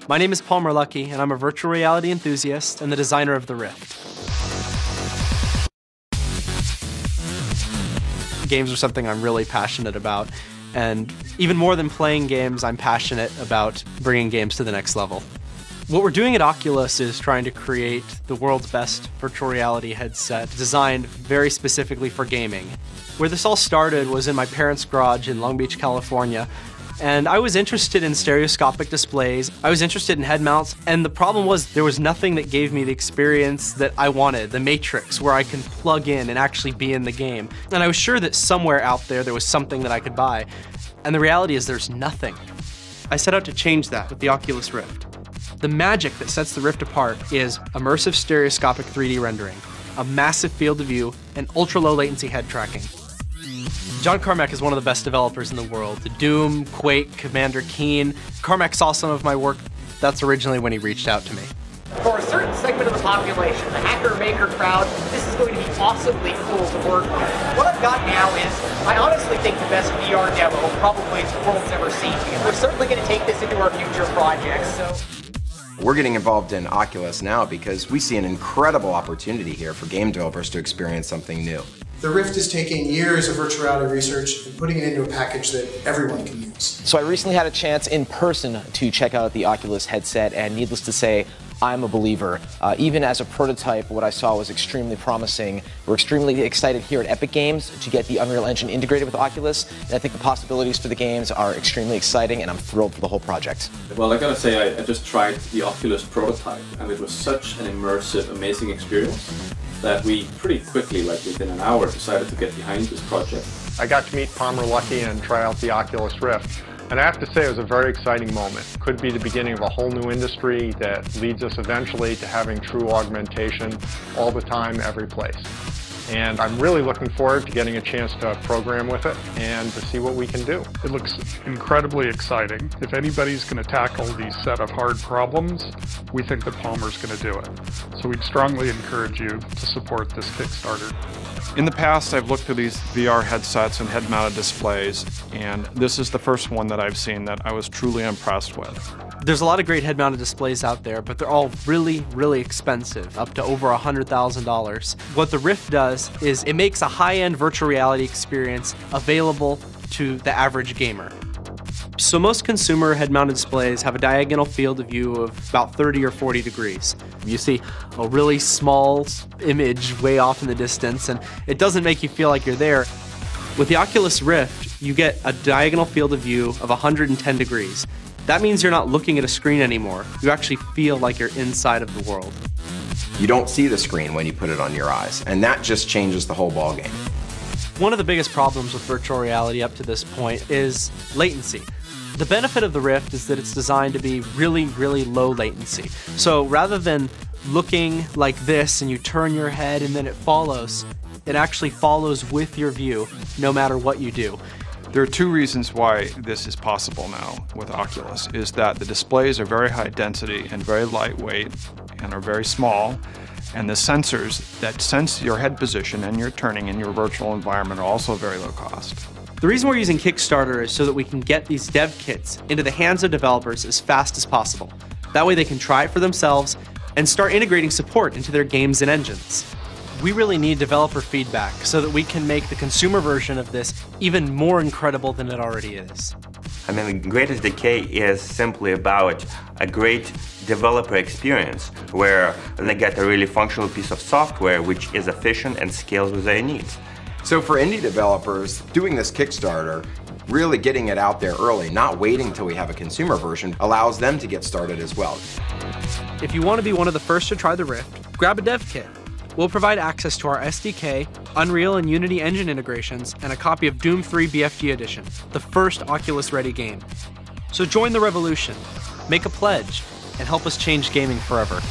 My name is Paul Merlucky, and I'm a virtual reality enthusiast and the designer of the Rift. Games are something I'm really passionate about, and even more than playing games, I'm passionate about bringing games to the next level. What we're doing at Oculus is trying to create the world's best virtual reality headset designed very specifically for gaming. Where this all started was in my parents' garage in Long Beach, California, and I was interested in stereoscopic displays, I was interested in head mounts, and the problem was there was nothing that gave me the experience that I wanted, the Matrix, where I can plug in and actually be in the game. And I was sure that somewhere out there was something that I could buy, and the reality is there's nothing. I set out to change that with the Oculus Rift. The magic that sets the Rift apart is immersive stereoscopic 3D rendering, a massive field of view, and ultra-low latency head tracking. John Carmack is one of the best developers in the world. The Doom, Quake, Commander Keen. Carmack saw some of my work. That's originally when he reached out to me. For a certain segment of the population, the hacker-maker crowd, this is going to be awesomely cool to work with. What I've got now is, I honestly think the best VR demo probably the world's ever seen. We're certainly going to take this into our future projects, so... We're getting involved in Oculus now because we see an incredible opportunity here for game developers to experience something new. The Rift is taking years of virtual reality research and putting it into a package that everyone can use. So I recently had a chance in person to check out the Oculus headset, and needless to say, I'm a believer. Even as a prototype, what I saw was extremely promising. We're extremely excited here at Epic Games to get the Unreal Engine integrated with Oculus, and I think the possibilities for the games are extremely exciting, and I'm thrilled for the whole project. Well, I gotta say, I just tried the Oculus prototype, and it was such an immersive, amazing experience that we pretty quickly, like within an hour, decided to get behind this project. I got to meet Paul Merlucky and try out the Oculus Rift. And I have to say it was a very exciting moment. Could be the beginning of a whole new industry that leads us eventually to having true augmentation all the time, every place. And I'm really looking forward to getting a chance to program with it and to see what we can do. It looks incredibly exciting. If anybody's going to tackle these set of hard problems, we think that Palmer's going to do it. So we'd strongly encourage you to support this Kickstarter. In the past, I've looked through these VR headsets and head-mounted displays, and this is the first one that I've seen that I was truly impressed with. There's a lot of great head-mounted displays out there, but they're all really, really expensive, up to over $100,000. What the Rift does is it makes a high-end virtual reality experience available to the average gamer. So most consumer head-mounted displays have a diagonal field of view of about 30 or 40 degrees. You see a really small image way off in the distance, and it doesn't make you feel like you're there. With the Oculus Rift, you get a diagonal field of view of 110 degrees. That means you're not looking at a screen anymore. You actually feel like you're inside of the world. You don't see the screen when you put it on your eyes, and that just changes the whole ballgame. One of the biggest problems with virtual reality up to this point is latency. The benefit of the Rift is that it's designed to be really, really low latency. So rather than looking like this and you turn your head and then it follows, it actually follows with your view no matter what you do. There are two reasons why this is possible now with Oculus, is that the displays are very high density and very lightweight and are very small, and the sensors that sense your head position and your turning in your virtual environment are also very low cost. The reason we're using Kickstarter is so that we can get these dev kits into the hands of developers as fast as possible. That way they can try it for themselves and start integrating support into their games and engines. We really need developer feedback so that we can make the consumer version of this even more incredible than it already is. I mean, the Great SDK is simply about a great developer experience where they get a really functional piece of software which is efficient and scales with their needs. So for indie developers, doing this Kickstarter, really getting it out there early, not waiting until we have a consumer version, allows them to get started as well. If you want to be one of the first to try the Rift, grab a dev kit. We'll provide access to our SDK, Unreal and Unity engine integrations, and a copy of Doom 3 BFG Edition, the first Oculus-ready game. So join the revolution, make a pledge, and help us change gaming forever.